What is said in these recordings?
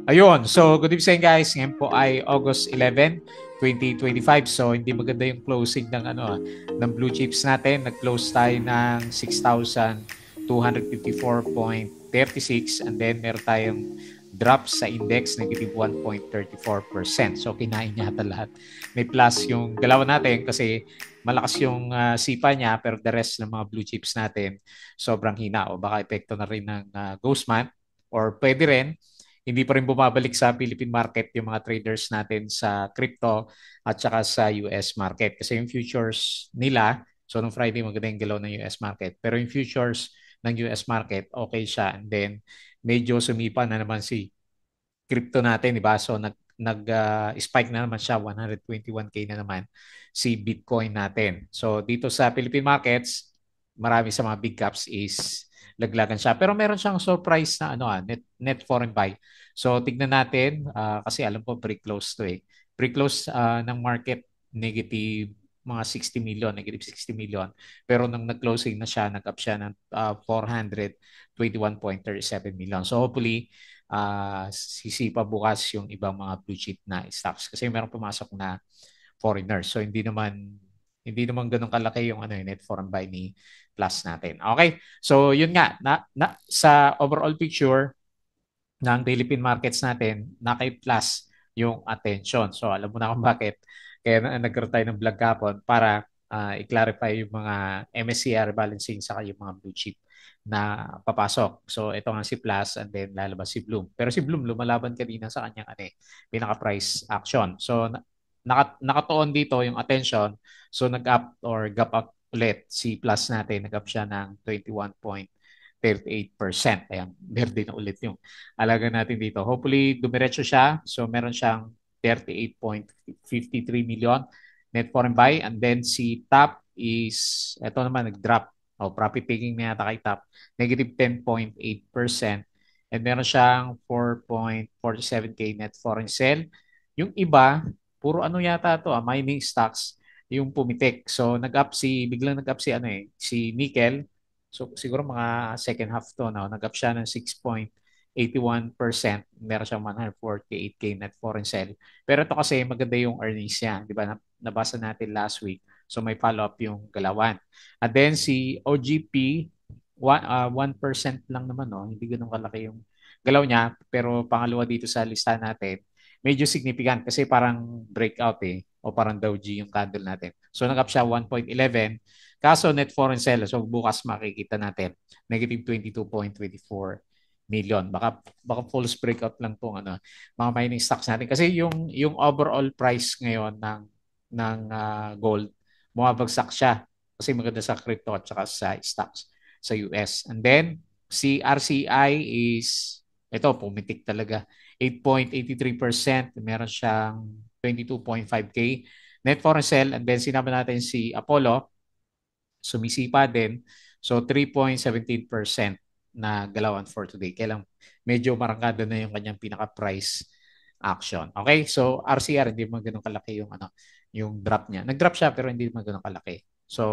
Ayun, so good evening guys. Ngayon po ay August 11, 2025. So hindi maganda yung closing ng ng blue chips natin. Nag-close tayo ng 6,254.36 and then meron tayong drop sa index negative 1.34%. So kinain niya lahat. May plus yung galaw natin kasi malakas yung sipa niya pero the rest ng mga blue chips natin sobrang hina o baka epekto na rin ng ghost month or pwede rin hindi pa rin bumabalik sa Philippine market yung mga traders natin sa crypto at saka sa US market. Kasi yung futures nila, so nung Friday maganda yung galaw ng US market. Pero yung futures ng US market, okay siya. And then medyo sumipa na naman si crypto natin, di ba? So spike na naman siya, 121K na naman si Bitcoin natin. So dito sa Philippine markets, marami sa mga big caps is laglagan siya. Pero meron siyang surprise na net foreign buy. So tignan natin kasi alam ko pre-close to eh. Pre-close ng market negative mga 60 million, negative 60 million. Pero nang nag-closing na siya, nag-up siya ng 421.37 million. So hopefully sisipa bukas yung ibang mga blue chip na stocks kasi meron pumasok na foreigners. So hindi naman ganoon kalaki yung yung net foreign buy ni Plus natin. Okay. So yun nga sa overall picture ng Philippine markets natin, naka Plus yung attention. So alam mo na kung bakit kaya nagkaroon tayo ng vlog kapon para i-clarify yung mga MSCI balancing sa yung mga blue chip na papasok. So ito nga si Plus and then lalabas si Bloom. Pero si Bloom lumalaban kanina sa kanyang pinaka-price action. So nakatuon dito yung attention. So nag-up or gap up ulit si Plus natin. Nag-up siya ng 21.38%. Ayan, verde na ulit yung alaga natin dito. Hopefully, dumiretso siya. So, meron siyang 38.53 million net foreign buy. And then, si Top is, ito naman, nag-drop. Profit taking na yata kay Top. Negative 10.8%. And meron siyang 4.47K net foreign sell. Yung iba, puro yata to, mining stocks yung pumitik. So, biglang nag-up si Nickel. So, siguro mga second half to, no? Nag-up siya ng 6.81%. Meron siyang 148K net foreign sell. Pero ito kasi maganda yung earnings niya. Di ba? Nabasa natin last week. So may follow-up yung galawan. And then si OGP, 1% lang naman. No? Hindi ganun kalaki yung galaw niya. Pero pangalawa dito sa listahan natin, medyo significant kasi parang breakout o parang Doji yung candle natin. So nag-up siya 1.11. Kaso net foreign sell. So bukas makikita natin negative 22.24 million. Baka false breakout lang tong mga mining stocks natin kasi yung overall price ngayon ng gold bumabagsak siya kasi maganda sa crypto at saka sa stocks sa US. And then si RCI is ito pumitik talaga 8.83%, meron siyang 22.5K net foreign sell. And then sinama natin si Apollo, sumisipa din. So 3.17% na galawan for today. Kailang medyo marangkada na yung kanyang pinaka-price action. Okay? So RCR hindi man ganun kalaki yung drop niya. Nag-drop siya pero hindi man ganun kalaki. So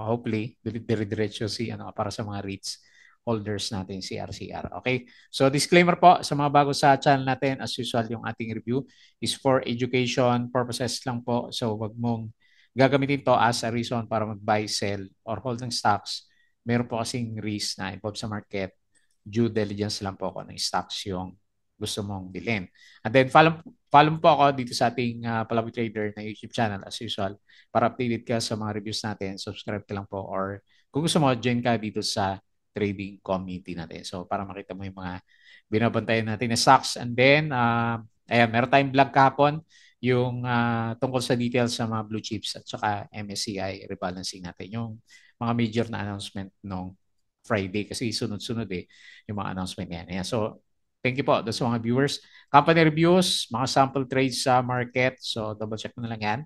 hopefully dire-diretso para sa mga REITs holders natin si RCR. Okay? So disclaimer po sa mga bago sa channel natin, as usual yung ating review is for education purposes lang po. So wag mong gagamitin to as a reason para mag-buy, sell, or hold ng stocks. Meron po kasing risk na involved sa market. Due diligence lang po ako ng stocks yung gusto mong bilhin. And then follow po ako dito sa ating Palawi Trader na YouTube channel as usual para updated ka sa mga reviews natin. Subscribe ka lang po or kung gusto mo, join ka dito sa trading community natin. So para makita mo yung mga binabantayan natin na stocks. And then, ayan, meron tayong vlog kahapon yung tungkol sa details sa mga blue chips at saka MSCI rebalancing natin. Yung mga major na announcement nung Friday kasi sunod-sunod yung mga announcement yan. Ayan. So, thank you po doon sa mga viewers. Company reviews, mga sample trades sa market. So, double check mo na lang yan.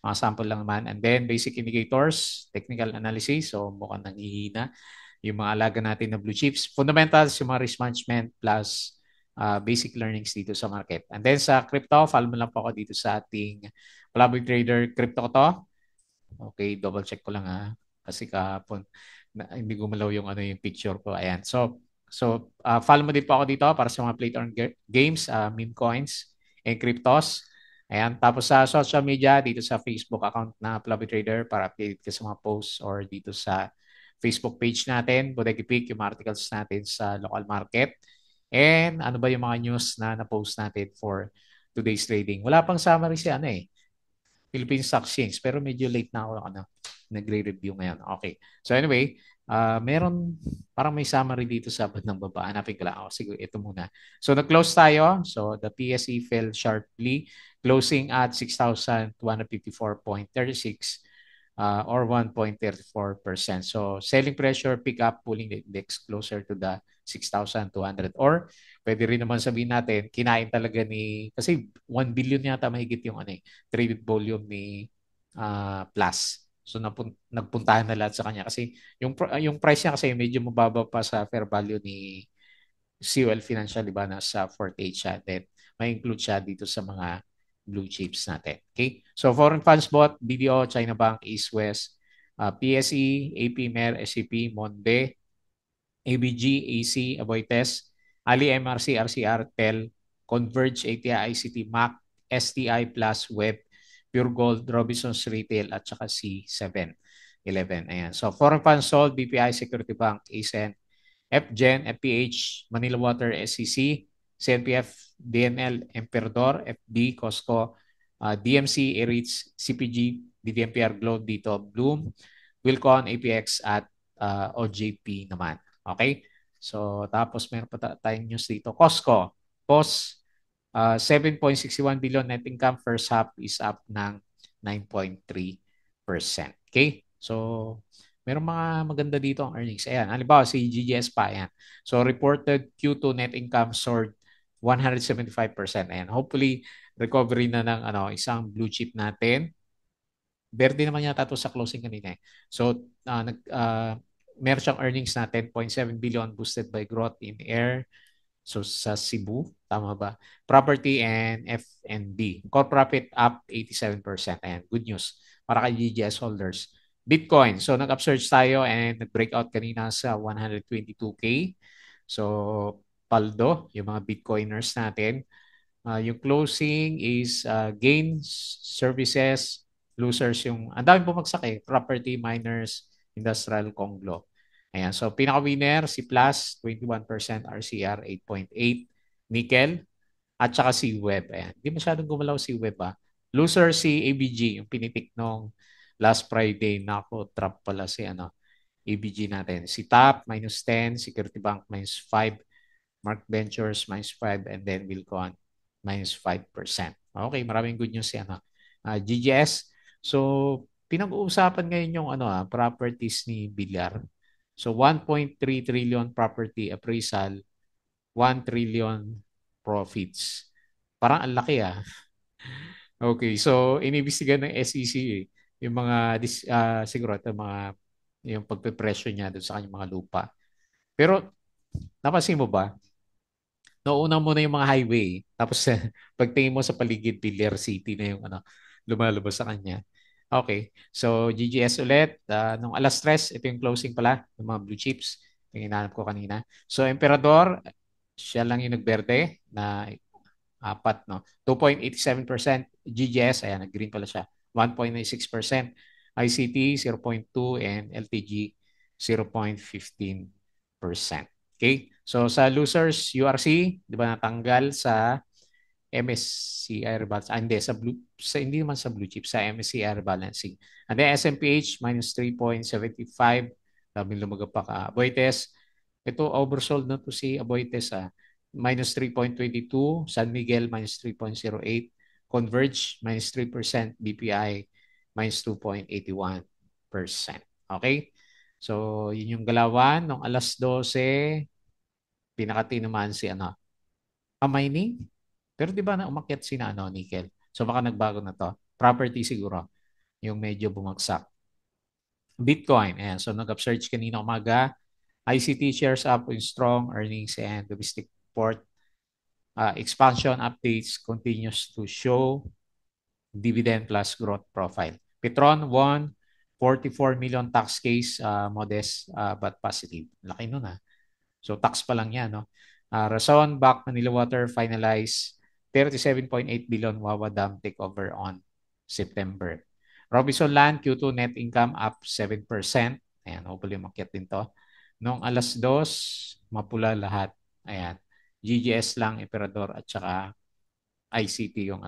Mga sample lang naman. And then, basic indicators, technical analysis. So, mukhang nanghihina yung mga alaga natin na blue chips. Fundamentals, yung mga risk management plus basic learnings dito sa market. And then sa crypto, follow mo lang po ako dito sa ating Palaboy Trader crypto ko to. Okay, double check ko lang kasi kahapon hindi gumalaw yung yung picture ko. Ayan. So So, follow mo din po ako dito para sa mga play to earn games, meme coins, and cryptos. Ayan. Tapos sa social media, dito sa Facebook account na Fluvy Trader para update ka sa mga posts or dito sa Facebook page natin, Bodega Peak, yung mga articles natin sa local market. And ano ba yung mga news na na-post natin for today's trading. Wala pang summary si ano eh, Philippine Stock Exchange. Pero medyo late na ako nagre-review ngayon. Okay. So anyway, meron parang may summary dito sa bandang baba. Hanapin ko lang. Oh, sige, ito muna. So nag-close tayo. So the PSE fell sharply, closing at 6,254.36 or 1.34%. So selling pressure pick up, pulling the index closer to the 6,200 or pwede rin naman sabihin natin, kinain talaga kasi 1 billion yata mahigit yung traded volume ni Plus. So nagpuntahan na lahat sa kanya kasi yung price niya kasi medyo mababa pa sa fair value ni COL Financial, di ba? Nasa 48 siya. Then may include siya dito sa mga blue chips natin. Okay? So foreign funds bought, BDO, China Bank, East West, PSE, AP, MER, SCP, Monde, ABG, AC, Aboites, Ali, MRC, RCR, TEL, Converge, ATI, ICT, MAC, STI Plus, Web, Pure Gold, Robinsons Retail, at saka C7-11. Ayan. So, foreign funds sold, BPI, Security Bank, ASEN, FGen, FPH, Manila Water, SCC, CNPF, DNL, Emperador, FB, Costco, DMC, Aritz, CPG, BDMPR, Globe, dito, Bloom, Wilcon, APX, at OJP naman. Okay? So, tapos meron pa tayong news dito. Costco. POS, 7.61 billion net income. First half is up ng 9.3%. Okay? So, meron mga maganda dito ang earnings. Ayan. Halimbawa, si GGS pa. Ayan. So, reported Q2 net income soared 175%. Ayan. Hopefully, recovery na ng isang blue chip natin. Verde naman yata ito sa closing kanina eh. So, meron siyang earnings na 10.7 billion boosted by growth in air. So, sa Cebu, tama ba? Property and F&B. Core profit up 87%. Ayan, good news para kay GGS holders. Bitcoin. So, nag-upsurge tayo and nag-breakout kanina sa 122K. So, paldo, yung mga Bitcoiners natin. Yung closing is gains, services, losers yung, ang daming bumagsak eh, property, miners, industrial, conglo. Ayan, so pinaka-winner si Plus, 21%, RCR, 8.8, Nickel, at saka si Web. Ayan, hindi masyadong gumalaw si Web ah. Loser si ABG, yung pinitik nung last Friday. Nako, trap pala si ABG natin. Si TAP, -10, Security Bank, -5, Mark Ventures, -5, and then Wilcon, -5%. Okay, maraming good news yan. GGS. So, pinag-uusapan ngayon yung properties ni Villar. So, 1.3 trillion property appraisal, 1 trillion profits. Parang ang laki ah. Okay, so inibestigan ng SEC yung mga siguro ito mga yung pagpepresyo niya doon sa kanyang mga lupa. Pero napansin mo ba? Nauna mo na yung mga highway. Tapos pagtingin mo sa paligid, Pilar City na yung lumalabas sa kanya. Okay. So, GGS ulit. Nung alas 3, ito yung closing pala ng mga blue chips. Yung hinanap ko kanina. So, Emperador, siya lang yung nagberde na apat, no? 2.87%. GGS, ayan, nag-green pala siya. 1.96%. ICT, 0.2%. And LTG, 0.15%. Okay? So sa losers, URC, 'di ba natanggal sa MSCI rebalancing. Hindi hindi naman sa blue chip, sa MSCI rebalancing. And then SMPH -3.75, daming lumagapak Aboites. Ito oversold na to si Aboites -3.22, San Miguel -3.08, Converge -3%, BPI -2.81%. Okay? So, yun yung galawan. Nung alas 12, pinakatinamaan si mining. Pero di ba na umakyat si nickel? So, baka nagbago na to. Property siguro, yung medyo bumagsak. Bitcoin, ayan. So, nag-upsurge kanina umaga. ICT shares up with strong earnings and domestic port. Expansion updates continues to show dividend plus growth profile. Petron won 44 million tax case, modest but positive. Laki nun So tax pa lang yan, no? Razon, Back, Manila Water finalize 37.8 billion Wawa Dam takeover on September. Robinson Land, Q2 net income up 7%. Ayan, hopefully makyat din to. Noong alas 2, mapula lahat. Ayan. GGS lang, Emperador at saka ICT yung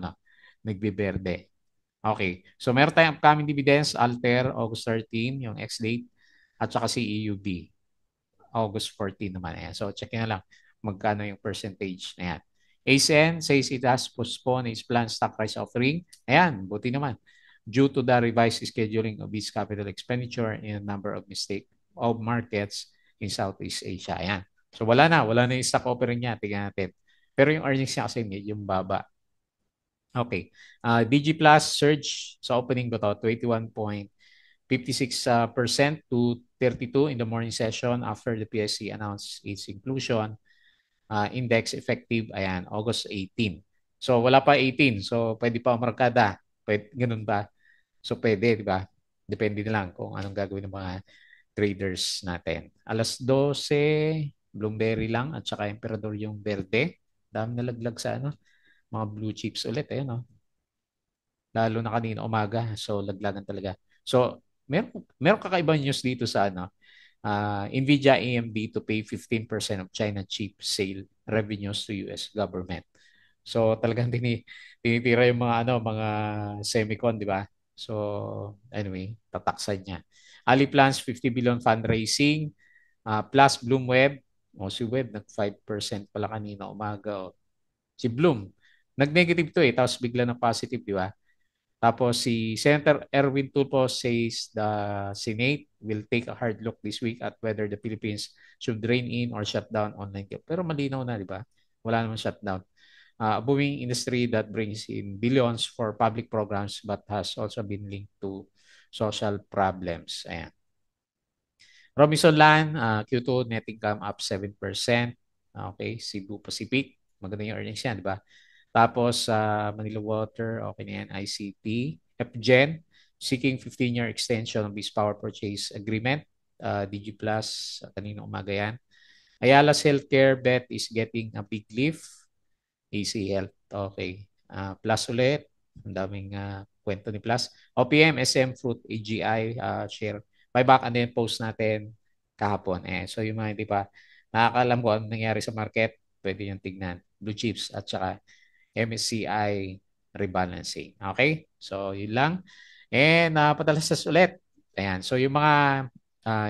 nagbiberde. Okay. So meron tayong upcoming dividends, Alter, August 13, yung ex-date, at saka si EUB, August 14 naman. Ayan. So check na lang magkano yung percentage na yan. ASN says it has postponed its planned stock price offering. Ayan, buti naman. Due to the revised scheduling of its capital expenditure in a number of mistake of markets in Southeast Asia. Ayan. So wala na yung stock offering niya. Tingnan natin. Pero yung earnings niya kasi medyo baba. Okay. DG Plus surge sa opening ba to? 21.56% to 32 in the morning session after the PSC announced its inclusion. Index effective, ayan, August 18. So wala pa 18. So pwede pa markada. Pwede, ganun ba? So pwede, di ba? Depende na lang kung anong gagawin ng mga traders natin. Alas 12, Bloomberry lang at saka Emperador yung verde. Dami nalaglag sa mga blue chips ulit. Ayan, no? Lalo na kanina umaga. So, laglagan talaga. So, meron kakaibang news dito sa Nvidia AMD to pay 15% of China chip sale revenues to US government. So, talagang tinitira yung mga semicon, di ba? So, anyway, tataksan niya. Ali plans 50 billion fundraising plus Bloom Web. Si Web nag 5% pala kanina umaga. Si Bloom, nag-negative to tapos bigla na positive, di ba? Tapos si Senator Erwin Tulfo says the Senate will take a hard look this week at whether the Philippines should rein in or shut down online. Pero malinaw na, di ba? Wala naman shutdown. A booming industry that brings in billions for public programs but has also been linked to social problems. Ayan. Robinson Land, Q2 net income up 7%. Okay, Cebu Pacific, maganda yung earnings yan, di ba? Tapos Manila Water, okay na yan, ICT. FGen, seeking 15-year extension of this power purchase agreement. DG Plus, kanina umaga yan. Ayala's Healthcare bet is getting a big lift. AC Health, okay. Plus ulit, ang daming kwento ni Plus. OPM, SM, Fruit, AGI, share buyback and then post natin kahapon. So yung mga hindi pa nakakalam ko anong nangyari sa market, pwede yung tignan. Blue chips at saka MSCI rebalancing. Okay? So, yun lang. And padalasas ulit. Ayan. So, yung mga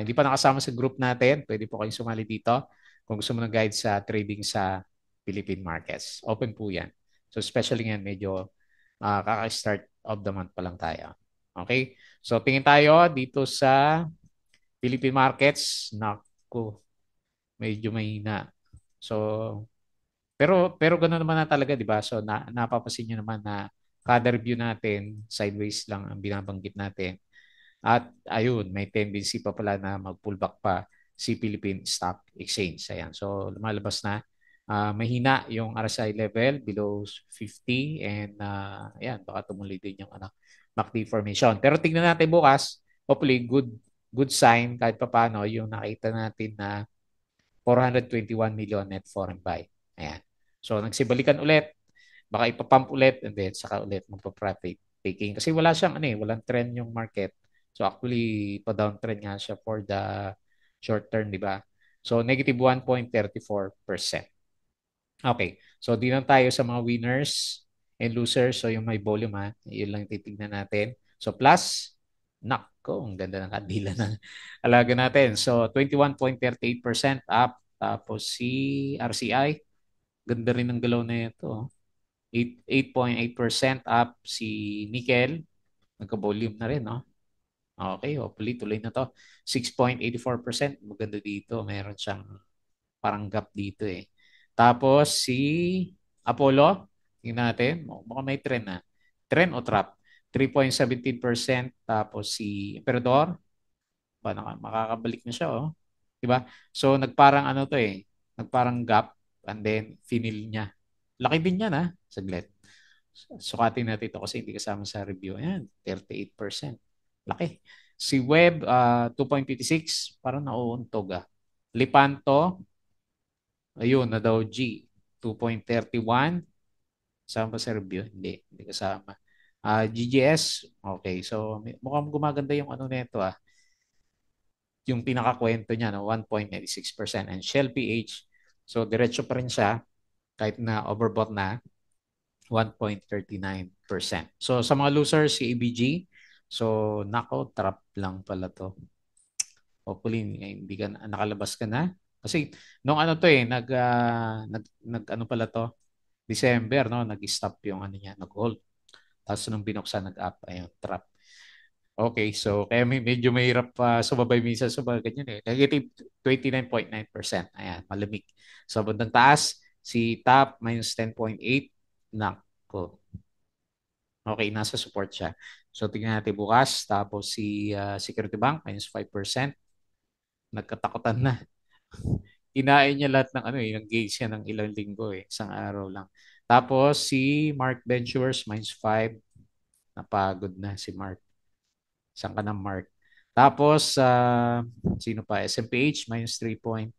hindi pa nakasama sa group natin, pwede po kayong sumali dito kung gusto mo ng guide sa trading sa Philippine markets. Open po yan. So, especially yan, medyo kaka-start of the month pa lang tayo. Okay? So, tingin tayo dito sa Philippine markets. Naku, medyo mahina. So, pero ganoon naman na talaga, 'di ba? So napapansin niyo naman na kada review natin, sideways lang ang binabanggit natin. At ayun, may tendency pa pala na mag-pullback pa si Philippine Stock Exchange. Ayan. So lumalabas na mahina yung RSI level below 50 and ayan, baka tumuloy din yung MACD formation. Pero tingnan natin bukas, hopefully good sign kahit papaano yung nakita natin na 421 million net foreign buy. Ayan. So, nagsibalikan ulit. Baka ipapump ulit and then saka ulit magpa-profit taking. Kasi wala siyang walang trend yung market. So, actually, pa-downtrend nga siya for the short term, di ba? So, negative 1.34%. Okay. So, di lang tayo sa mga winners and losers. So, yung may volume yun lang titignan natin. So, plus, nako, ang ganda ng kandila ng alaga natin. So, 21.38% up. Tapos si RCI, ganda rin ng galaw na ito. 8.8% up si Nickel. Nagka-volume na rin, no? Okay, hopefully tuloy na to. 6.84%. Maganda dito. Meron siyang parang gap dito eh. Tapos si Apollo, tingnan natin. Baka may trend na. Trend o trap? 3.17%. Tapos si Emperador, makakabalik na siya, oh. Diba? So, nagparang to eh. Nagparang gap and then finil niya. Laki din yan, saglit. Sukatin natin ito kasi hindi kasama sa review. Ayan, 38%. Laki. Si Web, 2.56, parang nauuntog. Lipanto, Ayun, na Dow G, 2.31. Kasama ba sa review? Hindi kasama. GGS, okay. So, mukhang gumaganda yung ano nito yung pinakakwento niya, no? 1.96%. And Shell PH, so diretso pa rin siya kahit na overbought na 1.39%. So, sa mga losers, si ABG, so, nako, trap lang pala to. Hopefully, hindi ka nakalabas ka na. Kasi, nung ano to ano pala to, December, no, nag-stop yung ano niya, nag-hold. Tapos nung binuksan, nag-up, ayun, trap. Okay, so kaya medyo mahirap pa sumabay minsan sa mga ganyan eh. Negative 29.9%. Ayan, malamig. So, bandang taas, si top minus 10.8. Nako. Okay, nasa support siya. So, tingnan natin bukas. Tapos si Security Bank minus 5%. Nagkatakutan na. Kinain niya lahat ng ano ng gains niya ng ilang linggo isang araw lang. Tapos si Mark Ventures minus 5. Napagod na si Mark. Saan ka na Mark? Tapos sino pa? SMPH minus 3.75%.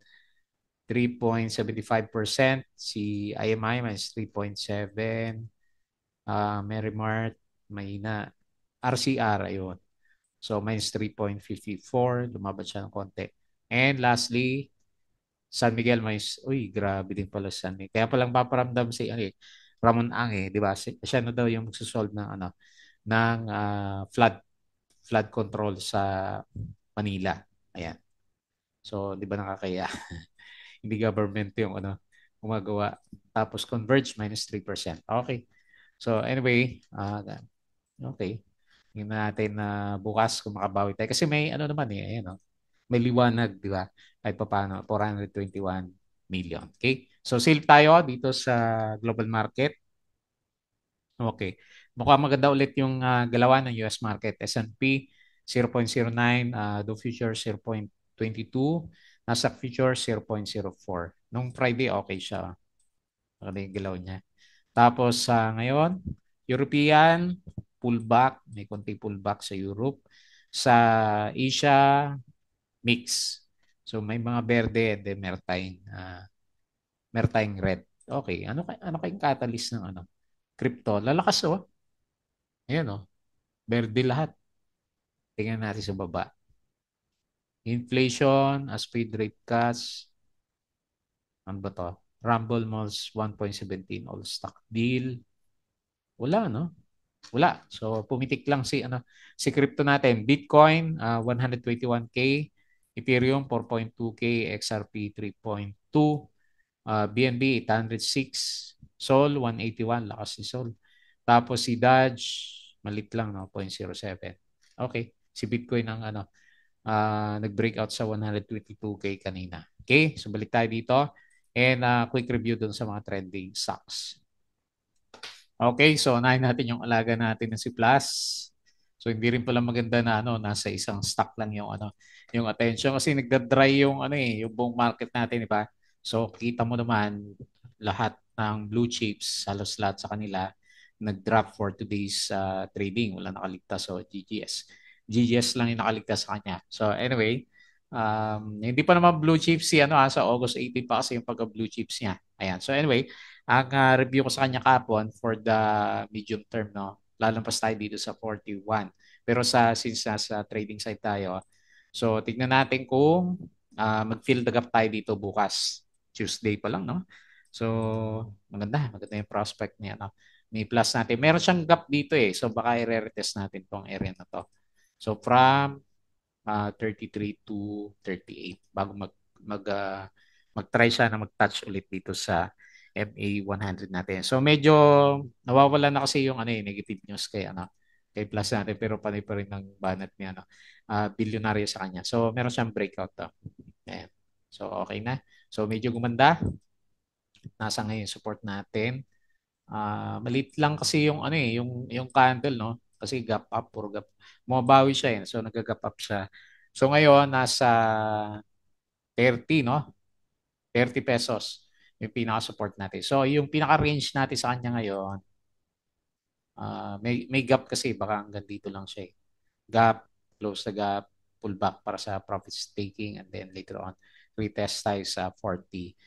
Si IMI minus 3.7. Merrimart mahina. RCR ayun. So minus 3.54. Lumabas siya ng konti. And lastly, San Miguel uy, grabe din pala San Miguel. Kaya palang paparamdam si Ramon Ang di ba? Siya na daw yung magsusolve ng flood control sa Manila. Ayan. So, di ba nakakaya? Hindi government yung gumagawa. Tapos Converge minus 3%. Okay. So, anyway, okay. Tingnan natin na bukas kung makabawi tayo. Kasi may ano naman ayan, may liwanag, di ba? Kahit pa paano, 421 million. Okay? So, sale tayo dito sa global market. Okay. Mukhang maganda ulit yung galawan ng US market. S&P 0.09, Dow Future 0.22, Nasdaq Future 0.04. Nung Friday, okay siya. Maganda yung galaw niya. Tapos ngayon, European, pullback. May konti pullback sa Europe. Sa Asia, mix. So may mga berde and then meron tayong red. Okay, ano kayong catalyst ng crypto? Lalakas Ayan berde lahat. Tingnan natin sa baba. Inflation, as paid rate cuts, ano ba to? Rumble Malls 1.17 all stock deal. Wala Wala. So pumitik lang si crypto natin. Bitcoin 121K, Ethereum 4.2K, XRP 3.2, BNB 806, Sol 181, lakas ni Sol. Tapos si Dodge, malit lang 0.07. Okay, si Bitcoin ang nag-breakout sa 122K kanina. Okay, so balik tayo dito and quick review dun sa mga trending stocks. Okay, so unahin natin yung alaga natin na si Plus. So hindi rin pala maganda na nasa isang stock lang yung attention kasi nagda-dry yung buong market natin, di ba? So kita mo naman lahat ng blue chips, halos lahat sa kanila nag-drop for today's trading. Wala nakaligtas. So GGS. GGS lang yung nakaligtas sa kanya. So anyway, hindi pa naman blue chips sa August 18 pa kasi yung pagka-blue chips niya. Ayan. So anyway, ang review ko sa kanya kapon for the medium term, lalampas tayo dito sa 41. Pero since nasa trading side tayo, so tignan natin kung mag-fill the gap tayo dito bukas. Tuesday pa lang, no? So, maganda yung prospect niya, no? May plus natin. Meron siyang gap dito So, baka i-retest natin tong area na to. So, from 33 to 38 bago mag-try siya na mag-touch ulit dito sa MA 100 natin. So medyo nawawala na kasi yung negative news kay Plus natin pero panay pa rin ng banat niya bilyonaryo sa kanya. So meron siyang breakout Ayan. So okay na. So medyo gumanda. Nasa ngayon support natin. Maliit lang kasi yung candle kasi gap up or gap. Bumabawi siya So nag-gap up siya. So ngayon nasa 30 30 pesos yung pinaka-support natin. So yung pinaka-range natin sa kanya ngayon, may gap kasi baka hanggang dito lang siya Gap, close the gap, pull back para sa profit taking and then later on retest tayo sa 40.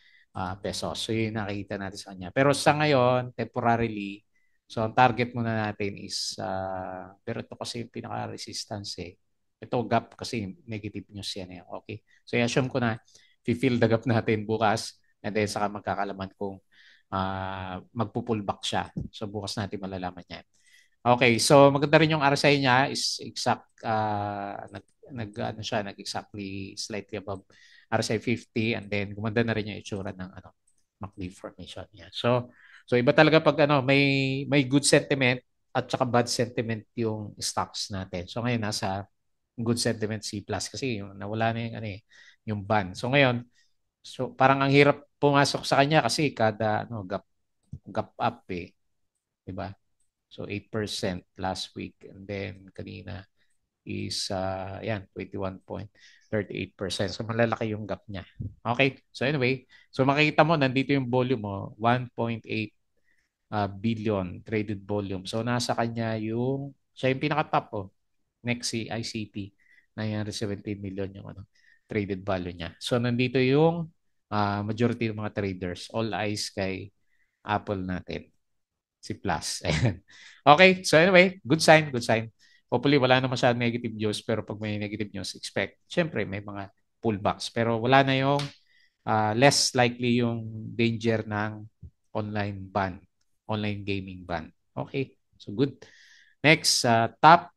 pesos. So, yun yung nakikita natin sa kanya. Pero sa ngayon, temporarily, so ang target muna natin is, pero ito kasi yung pinaka-resistance eh. Ito gap kasi negative news yan eh. Okay. So, i-assume ko na fill the gap natin bukas and then saka magkakalaman kung magpo-pullback siya. So, bukas natin malalaman yan. Okay, so maganda rin yung RSI niya is exact ano siya, nag-exactly slightly above RSI 50 and then gumanda na rin yung itsura ng MACD formation niya. So iba talaga pag may good sentiment at saka bad sentiment yung stocks natin. So ngayon nasa good sentiment C+ kasi yung nawala na yung yung ban. So ngayon, so parang ang hirap pumasok sa kanya kasi kada gap up eh, 'di ba? So 8% last week and then kanina is yan 21.38%. So malalaki yung gap niya. Okay? So anyway, so makikita mo nandito yung volume mo, 1.8 billion traded volume. So nasa kanya yung siya yung pinaka-top Next si ICT 917 million yung traded value niya. So nandito yung majority ng mga traders. All eyes kay Apple natin si Plus. Ayan. Okay, so anyway, good sign, good sign. Hopefully, wala na masyadong negative news, pero pag may negative news, expect. Siyempre, may mga pullbacks. Pero wala na yung less likely yung danger ng online ban, online gaming ban. Okay, so good. Next, top.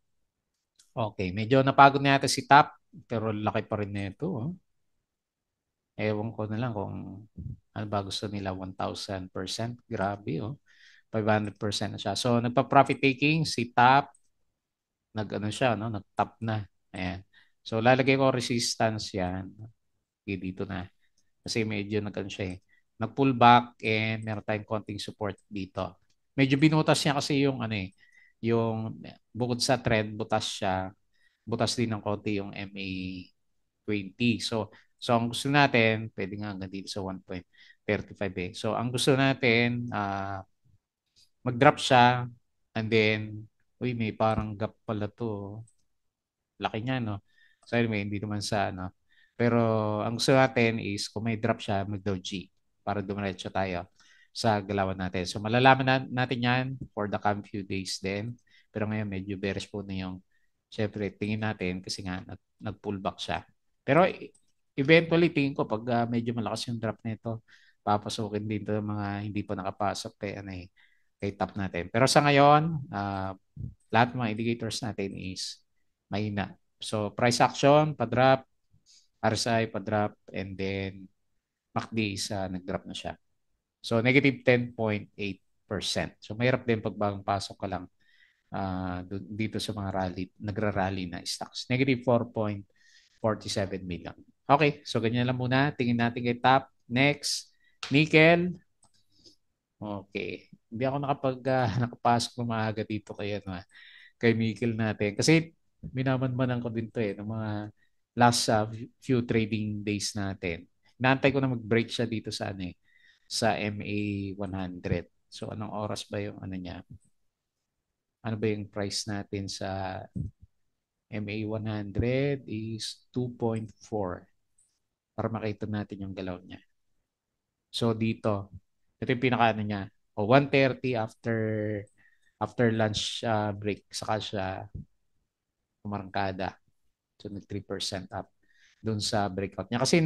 Okay, medyo napagod na yata si top, pero laki pa rin na ito. Oh. Ewan ko na lang kung ano ba gusto nila, 1,000%. Grabe, oh. 500% na siya. So, nagpa-profit taking si Top, nag-ano siya, no? Nag-top na. Ayan. So, lalagay ko resistance yan. Okay, dito na. Kasi medyo nag-ano siya eh. Nag-pull back and meron tayong konting support dito. Medyo binutas niya kasi yung yung bukod sa trend, butas siya. Butas din ng konti yung MA20. So ang gusto natin, pwede nga hanggang dito sa 1.35 eh. So, ang gusto natin, mag-drop siya and then, uy, may parang gap pala to. Laki niya, no? So anyway, hindi naman sa Pero ang gusto natin is kung may drop siya, mag-doji para dumiretso tayo sa galawan natin. So malalaman natin yan for the coming few days din. Pero ngayon medyo bearish po na yung syempre tingin natin kasi nga nag-pullback siya. Pero eventually tingin ko pag medyo malakas yung drop nito, papasukin din to mga hindi pa nakapasok kay top natin. Pero sa ngayon, lahat ng mga indicators natin is mahina. So, price action, pa-drop, RSI, pa-drop, and then MACD is nag-drop na siya. So, negative 10.8%. So, mahirap din pag bagong pasok ka lang dito sa mga nagra-rally na stocks. Negative 4.47 million. Okay, so ganyan lang muna. Tingin natin kay top. Next, nickel. Okay. Hindi ako nakapasok ng maaga dito kay Mikil natin. Kasi minamanmanan ko din to ng mga last few trading days natin. Inaantay ko na mag-break siya dito sa MA 100. So anong oras ba yung niya? Ano ba yung price natin sa MA 100 is 2.4 para makita natin yung galaw niya. So dito, ito yung pinaka niya. O 1:30 after lunch break saka siya umarangkada. So nag 3% up doon sa breakout niya. Kasi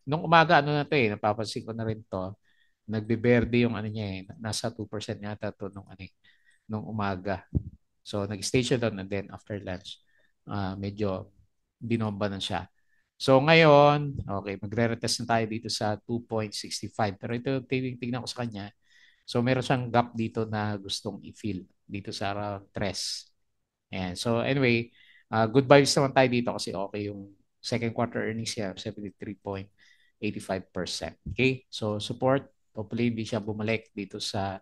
nung umaga napapansin ko na rin to, nagbe-berde yung niya nasa 2% yata to nung umaga. So nag-stay siya doon and then after lunch, medyo binomba na siya. So ngayon, okay, magre-retest na tayo dito sa 2.65. Pero ito, tingnan ko sa kanya. So meron siyang gap dito na gustong i-fill dito sa around 3. Ayan. So anyway, good vibes naman tayo dito kasi okay yung second quarter earnings niya, 73.85%. Okay? So support, hopefully hindi siya bumalik dito sa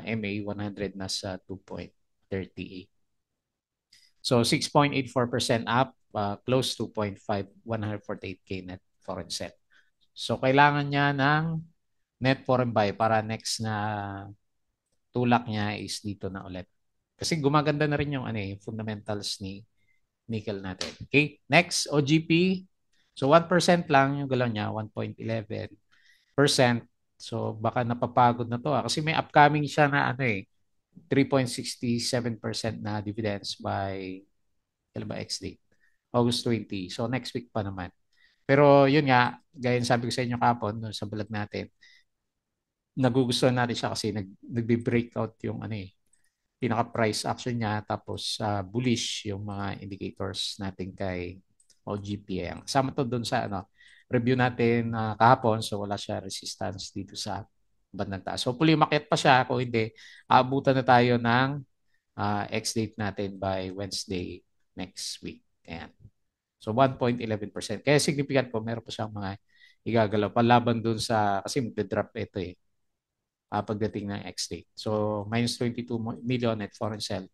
MA 100 na sa 2.38. So 6.84% up, close 2.5, 148K net foreign set. So kailangan niya ng net foreign buy para next na tulak niya is dito na ulit. Kasi gumaganda na rin yung fundamentals ni nickel natin. Okay, next OGP. So 1% lang yung galaw niya, 1.11. So baka napapagod na to kasi may upcoming siya na ano eh 3.67% na dividends by kailan ba ex date? August 20. So next week pa naman. Pero yun nga, gaya ng sabi ko sa inyo kapon dun sa vlog natin, nagugustuhan natin siya kasi nagbe-breakout yung ano eh, pinaka-price action niya tapos bullish yung mga indicators natin kay OGP. Ang kasama to doon sa ano, review natin kahapon so wala siya resistance dito sa bandang taas. So hopefully umakyat pa siya kung hindi aabutan na tayo ng ex-date natin by Wednesday next week. Ayan. So 1.11%. Kaya significant po, meron po siyang mga igagalaw. Palaban dun sa, kasi magde-drop ito eh, pagdating ng X-date. So minus 22 million at foreign sell.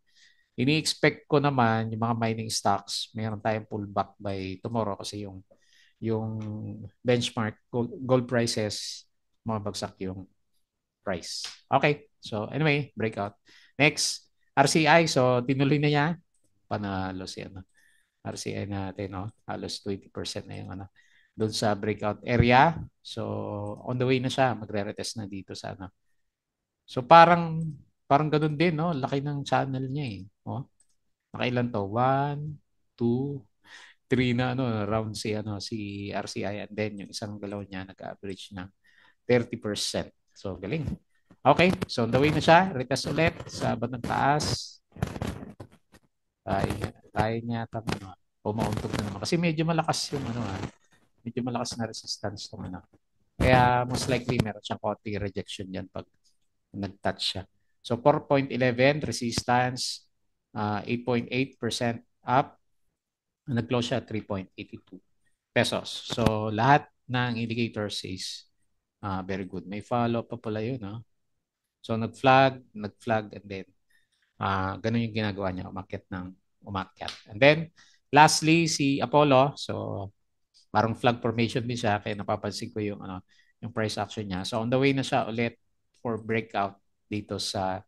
Ini-expect ko naman yung mga mining stocks, meron tayong pullback by tomorrow kasi yung benchmark gold prices, mabagsak yung price. Okay. So anyway, breakout. Next, RCI. So tinuloy na niya. Panalo si ano. RCI natin, no? Halos 20% na yung ano, doon sa breakout area. So, on the way na siya. Magre-retest na dito sa ano. So, parang ganun din, no? Laki ng channel niya eh. Oh, nakailan to? 1, 2, 3 na ano, round si RCI and then yung isang galaw niya nag-average ng 30%. So, galing. Okay, so on the way na siya. Retest ulit sa bandang taas. Kaya niya ano, pumauntog na naman. Kasi medyo malakas yung ano medyo malakas na resistance tong ano. Kaya most likely meron siyang konting rejection yan pag nag-touch siya. So 4.11 resistance, 8.8% up, nag-close siya 3.82 pesos. So lahat ng indicators is very good. May follow pa pala yun. No? So nag-flag, and then ganun yung ginagawa niya, umakyat. And then, lastly, si Apollo. So, parang flag formation din siya, kaya napapansin ko yung price action niya. So, on the way na siya ulit for breakout dito sa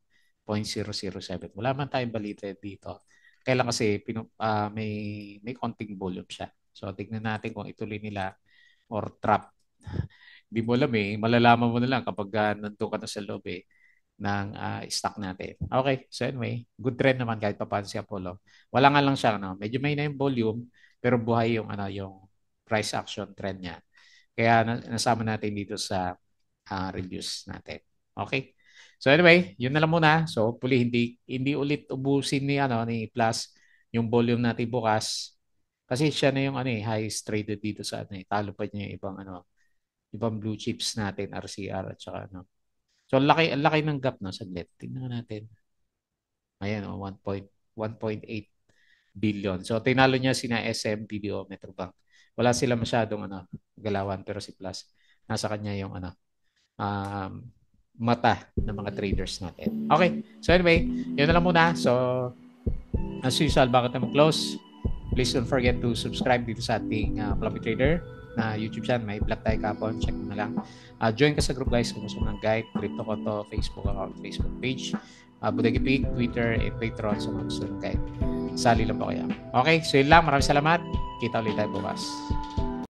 0.007. Wala man tayong balita dito. Kailan kasi may konting volume siya. So, tignan natin kung ituloy nila or trap. Hindi mo alam eh. Malalaman mo na lang kapag nandun ka na sa loob eh ng stock natin. Okay, so anyway, good trend naman kahit pa paano si Apollo. Wala nga lang siya, no? Medyo may na yung volume, pero buhay yung price action trend niya. Kaya nasama natin dito sa reviews natin. Okay? So anyway, yun na lang muna. So hopefully hindi ulit ubusin ni Plus yung volume natin bukas. Kasi siya na yung highest traded dito sa talo pa niya yung ibang blue chips natin, RCR at saka So, ang laki ng gap, no, saglit. Tingnan natin. Ayan, 1.8 billion. So, tinalo niya sina SM, BDO, Metrobank. Wala sila masyadong galawan, pero si Plus, nasa kanya yung um, mata ng mga traders natin. Okay. So, anyway, yun na lang muna. So, as usual, bago tayo mag-close, please don't forget to subscribe dito sa ating Floppy Trader na YouTube channel. May vlog tayo kapon. Check mo na lang. Join ka sa group guys kung gusto mo ng guide. Crypto Koto, Facebook account, Facebook page. Budagi Pig, Twitter, and Patreon sa mga gusto ng guide. Sali lang po kayo. Okay, so yun lang. Maraming salamat. Kita ulit tayo bukas.